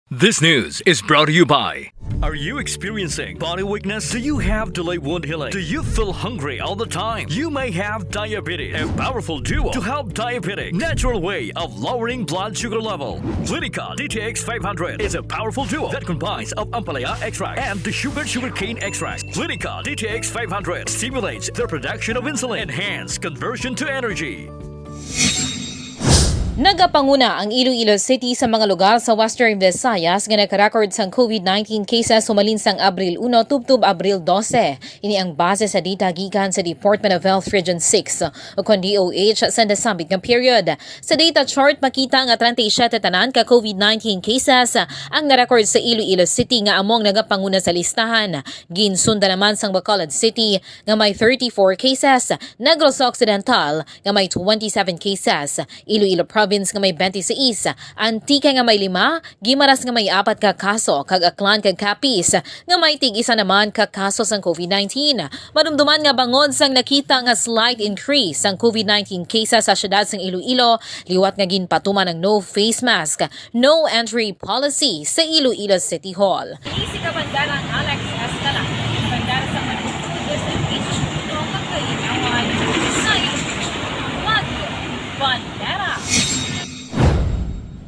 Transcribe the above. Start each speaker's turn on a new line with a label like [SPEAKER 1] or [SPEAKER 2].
[SPEAKER 1] This news is brought to you by... Are you experiencing body weakness? Do you have delayed wound healing? Do you feel hungry all the time? You may have diabetes. A powerful duo to help diabetic. Natural way of lowering blood sugar level. Clinica DTX 500 is a powerful duo that combines of ampalaya extract and the sugarcane extract. Clinica DTX 500 stimulates the production of insulin, enhance conversion to energy.
[SPEAKER 2] Nagpanguna ang Iloilo City sa mga lugar sa Western Visayas nga nagka-record sang COVID-19 cases sumalinsang Abril 1 tubtub Abril 12. Ini ang base sa data gikan sa Department of Health Region 6 o kon DOH sa nasabit nga period. Sa data chart makita nga 37 tanan ka COVID-19 cases ang na-record sa Iloilo City nga among nagapanguna sa listahan. Ginsunda naman sang Bacolod City nga may 34 cases, Negros Occidental nga may 27 cases, Iloilo Province nga may 26, Antique nga may 5, Guimaras nga may 4 ka kaso, kag Aklan kag Capiz nga may tig-isa naman ka kaso sang COVID-19. Madumduman nga bangod sang nakita nga slight increase sang COVID-19 cases sa syudad sang Iloilo, liwat nga ginpatuman ang no face mask, no entry policy sa Iloilo City Hall.
[SPEAKER 3] Easy ka bandarang Alex